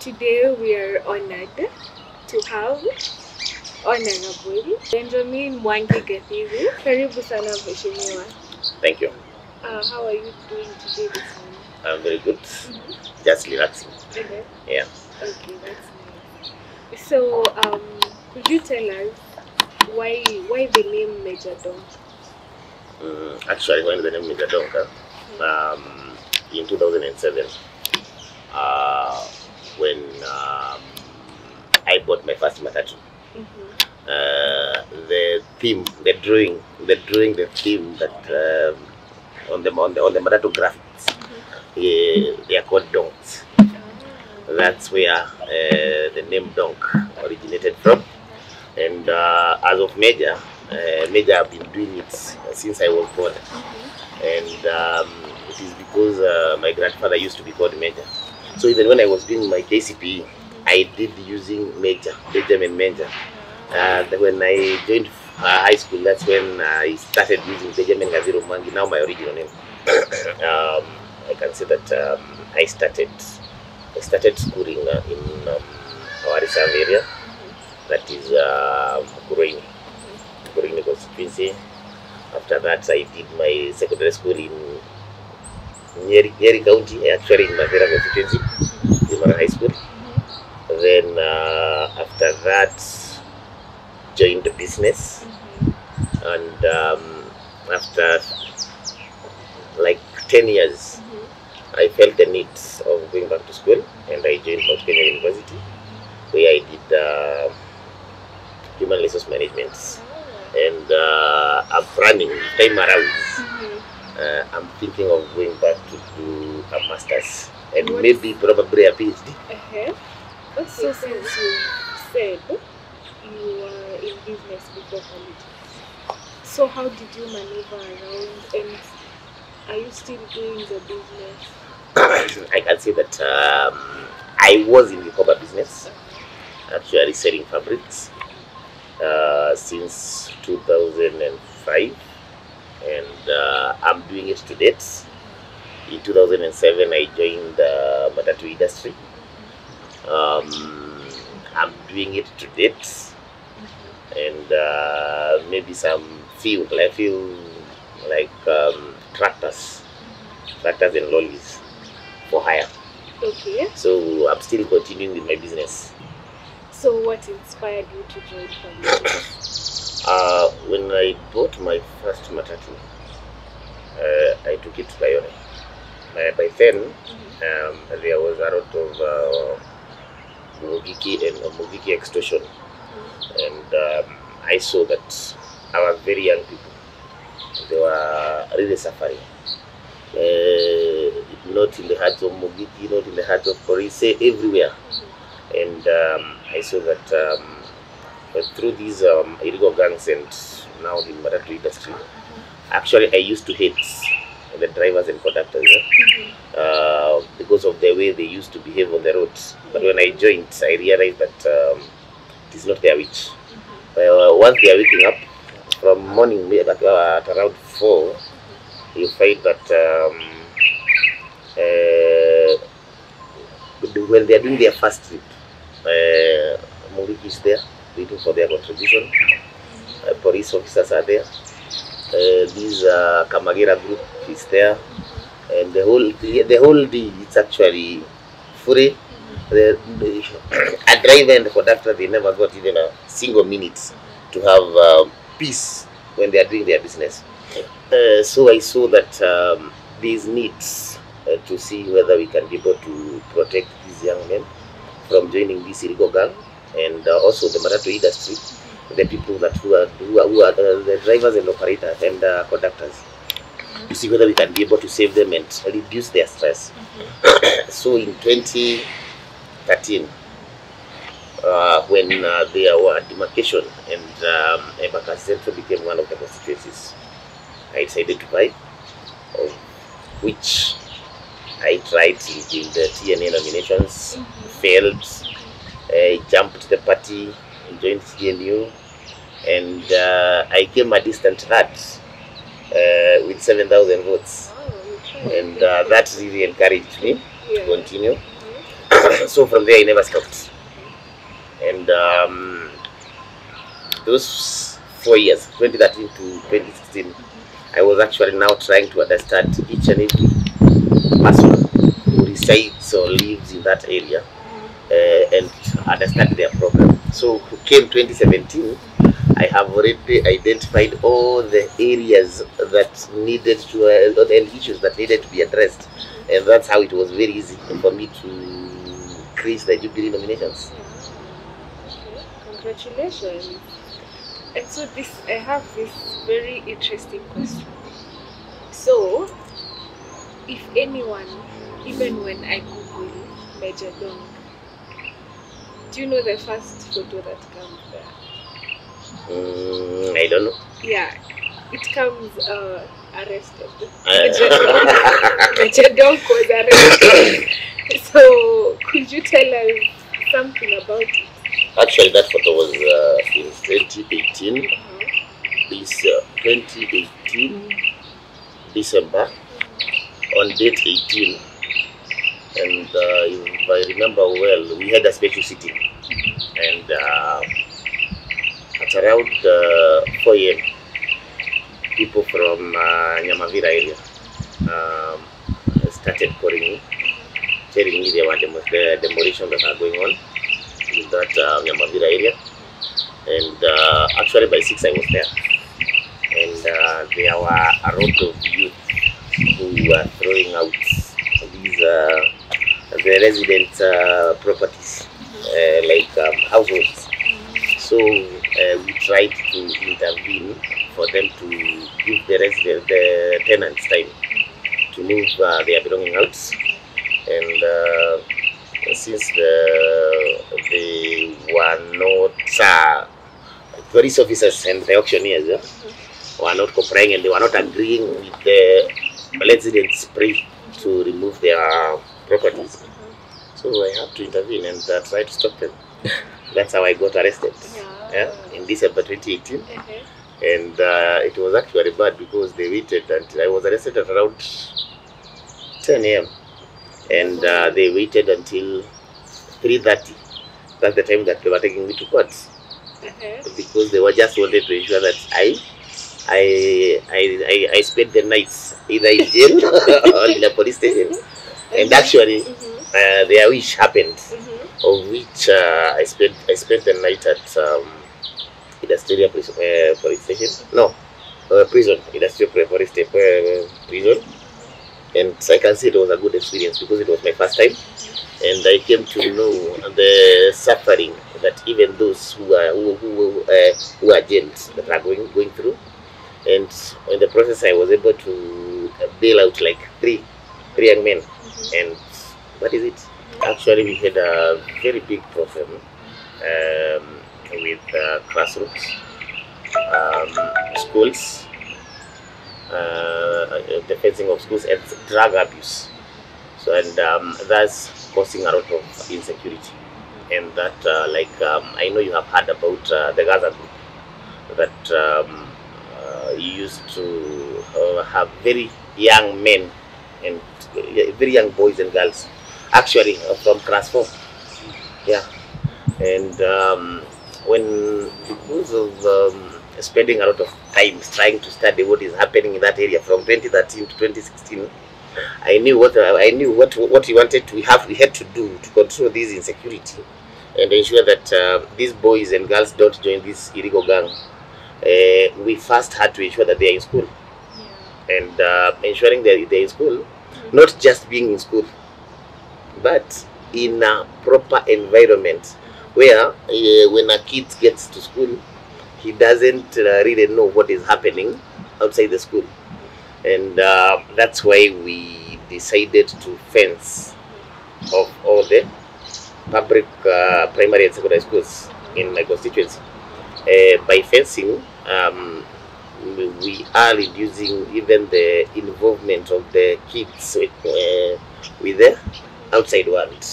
Today we are honored to have Honorable Benjamin Mwangi Gathiru. Karibu sana mheshimiwa. Thank you. How are you doing today this morning? I'm very good. Just relaxing. Okay. Yeah. Okay, that's nice. So, could you tell us why the name Mejjadonk? Actually, when the name Mejjadonk, in 2007, when I bought my first matatu, the theme that on the matatu graphics, they are called donks. That's where the name Donk originated from. And as of Major, I've been doing it since I was born. And it is because my grandfather used to be called Major. So even when I was doing my KCPE, I did using Benjamin Major. When I joined high school, that's when I started using Benjamin Gathiru Mejjadonk, now my original name. I can say that I started schooling in our reserve area, that is Kuroini constituency. After that, I did my secondary school in Nyeri County, actually in Mathera constituency, in high school. Then after that, joined the business, and after like 10 years, I felt the need of going back to school, and I joined Mount Kenya University, where I did human resource management. And I'm planning time around. I'm thinking of going back to do a master's and probably a PhD. So since you said you were in business before college, so how did you maneuver around, and are you still doing the business? I can say that I was in the copper business, actually selling fabrics since 2005, and I'm doing it to date. In 2007, I joined the matatu industry. I'm doing it to date, and maybe some few like tractors and lorries for hire. Okay. So I'm still continuing with my business. So what inspired you to join politics? When I bought my first matatu, I took it to Bayonne. By then, there was a lot of Mugiki extortion, and I saw that our very young people, they were really suffering. Not in the hearts of Mugiki, not in the hearts of police, everywhere. And I saw that through these illegal gangs and now the matatu industry, actually I used to hate the drivers and conductors because of the way they used to behave on the roads. But when I joined, I realized that it is not their witch. Once they are waking up from morning at around 4, you find that when they are doing their first trip, Mungiki is there waiting for their contribution. Police officers are there. This Kamagera group is there, and the whole day it's actually free. A driver and the conductor, they never got even a single minute to have peace when they are doing their business. So I saw that these needs to see whether we can be able to protect these young men from joining this illegal gang, and also the matatu industry, the people that who are the drivers and operators and conductors, to see whether we can be able to save them and reduce their stress. So in 2013, when there were demarcation and Embakasi Central became one of the constituencies, I decided to buy, of which I tried in the TNA nominations, failed. I jumped the party, joined CNU, and I came a distant third with 7,000 votes. And that really encouraged me to continue. So from there I never stopped. And those 4 years, 2013 to 2016, I was actually now trying to understand each and every person who resides or lives in that area and understand their problem. So came 2017, I have already identified all the areas that needed to, and issues that needed to be addressed. And that's how it was very easy for me to create the Jubilee nominations. Okay, congratulations. And so I have this very interesting question. So, if anyone, even when I Google Mejjadonk, do you know the first photo that comes there? I don't know. Yeah, it comes arrested. Mejjadonk was arrested. So, could you tell us something about it? Actually, that photo was in 2018. This 2018 December on date 18, and if I remember well, we had a special sitting, and at around 4 a.m., people from Nyamavira area started calling me, telling me there were demolitions that are going on in that Nyamavira area. And actually by 6 I was there, and there were a lot of youth who were throwing out these the resident properties, like households. So we tried to intervene for them to give the tenants time to move their belongings out. And since they were not police officers and the auctioneers were not complying, and they were not agreeing with the residents to remove their properties. So I had to intervene and try to stop them. That's how I got arrested in December 2018. And it was actually bad because they waited until I was arrested at around 10 a.m. and they waited until 3:30. That's the time that they were taking me to court, because they were just wanted to ensure that I spent the nights either in jail or in a police station. And actually, their wish happened, of which I spent the night at Industrial police station. No, prison. Industrial police prison. And I can say it was a good experience because it was my first time, and I came to know the suffering that even those who are jailed that are going through. And in the process, I was able to bail out like three young men. And what is it? Actually, we had a very big problem with classrooms, schools, the fencing of schools, and drug abuse. So, and that's causing a lot of insecurity. And that, I know you have heard about the Gaza group that used to have very young men and very young boys and girls, actually from class 4. Yeah. And because of spending a lot of time trying to study what is happening in that area from 2013 to 2016, I knew what we wanted to have. We had to do to control this insecurity and ensure that these boys and girls don't join this illegal gang. We first had to ensure that they are in school, and ensuring that they're in school, not just being in school, but in a proper environment where when a kid gets to school, he doesn't really know what is happening outside the school. And that's why we decided to fence off all the public primary and secondary schools in my constituency. By fencing, we are reducing even the involvement of the kids with the outside world,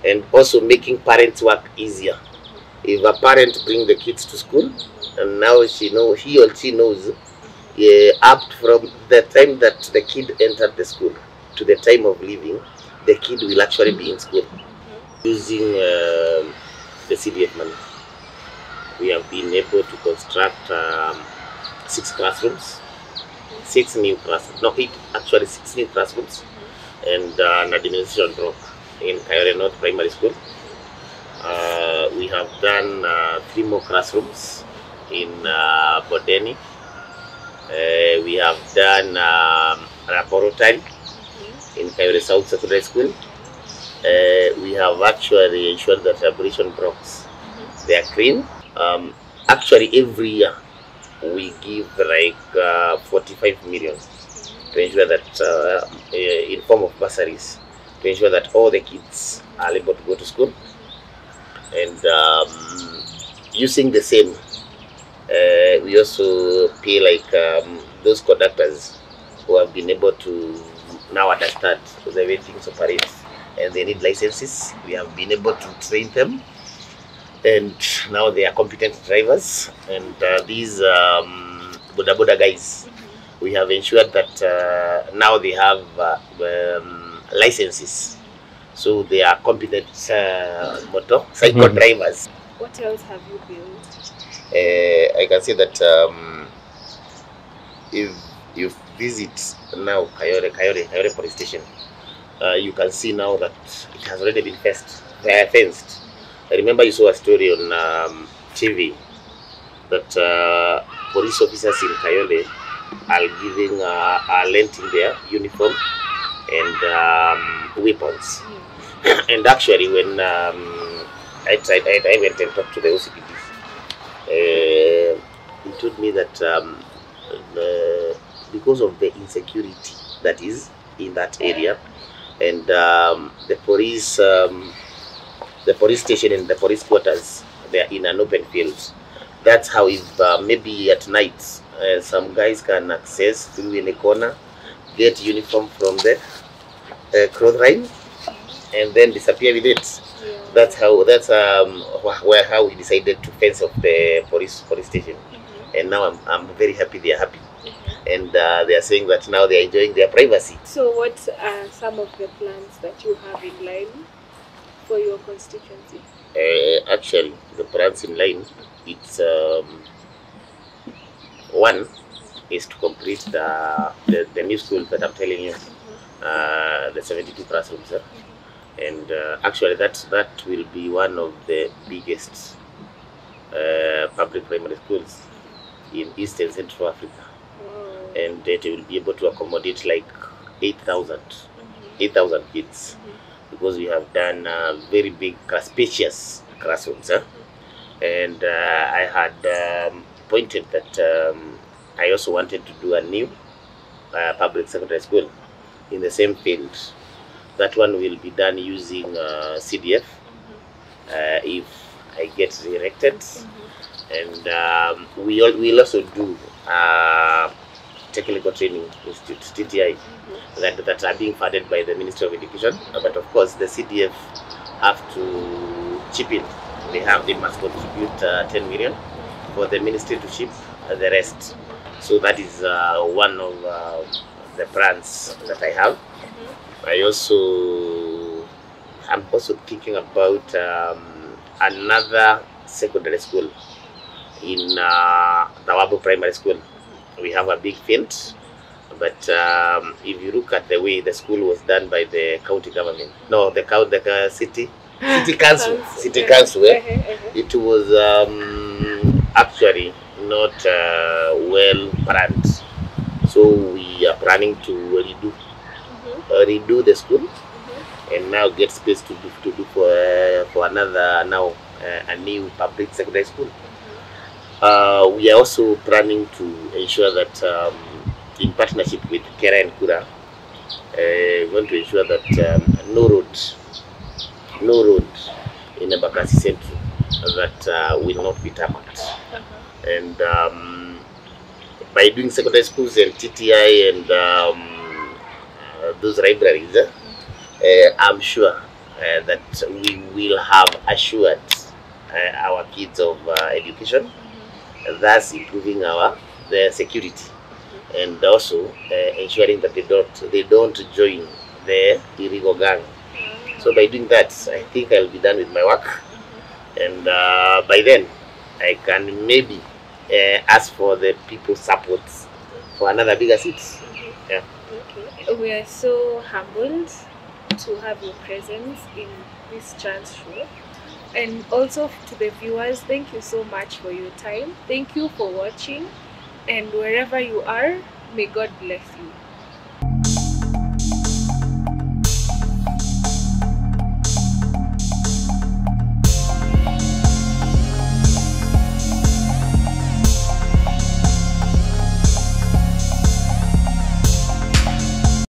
and also making parents' work easier. If a parent brings the kids to school, and now he or she knows, up from the time that the kid entered the school to the time of leaving, the kid will actually be in school. using the CDF money. We have been able to construct 6 classrooms, 6 new classrooms, no, 8 actually 6 new classrooms, and an administration block in Kayore North Primary School. We have done 3 more classrooms in Bodeni. We have done laboratory in Kayore South Secondary School. We have actually ensured that abolition blocks, they are clean. Actually, every year we give like 45 million to ensure that in form of bursaries, to ensure that all the kids are able to go to school. And using the same, we also pay like those conductors who have been able to now understand the way things operate and they need licenses. We have been able to train them, and now they are competent drivers. And these Boda Boda guys, we have ensured that now they have licenses, so they are competent motorcycle drivers. What else have you built? I can say that if you visit now Kayore police station, you can see now that it has already been fenced. I remember you saw a story on TV that police officers in Kayole are lending their uniform and weapons. And actually, when I went and talked to the OCPD, he told me that because of the insecurity that is in that area, and the police station and the police quarters, they are in an open field. That's how, if maybe at night some guys can access through in a corner, get uniform from the clothesline, and then disappear with it. Yeah. That's how we decided to fence off the police station. And now I'm very happy they are happy. And they are saying that now they are enjoying their privacy. So what are some of the plans that you have in line for your constituency? Actually, the plans in line, it's one is to complete the new school that I'm telling you, the 72 classrooms. And actually that will be one of the biggest public primary schools in East and Central Africa. Wow. And it will be able to accommodate like 8,000 kids, because we have done very big, spacious classrooms. And I had pointed that I also wanted to do a new public secondary school in the same field. That one will be done using CDF if I get re-elected. And we'll also do technical training institutes, TTI, that are being funded by the Ministry of Education. But of course, the CDF have to chip in. They must contribute 10 million for the ministry to chip the rest. So that is one of the plans that I have. I'm also thinking about another secondary school in Tawabu Primary School. We have a big field, but if you look at the way the school was done by the county government, no, the city council, it was actually not well planned. So we are planning to redo the school, and now get space to do for another now a new public secondary school. We are also planning to ensure that in partnership with Kera and Kura, we want to ensure that no road in Embakasi Central that will not be tarmacked. And by doing secondary schools and TTI and those libraries, I'm sure that we will have assured our kids of education, thus improving their security, and also ensuring that they don't join the illegal gang. So by doing that, I think I'll be done with my work, and by then I can maybe ask for the people's support for another bigger seat. Yeah. Okay. We are so humbled to have your presence in this chance show. And also to the viewers, thank you so much for your time. Thank you for watching. And wherever you are, may God bless you.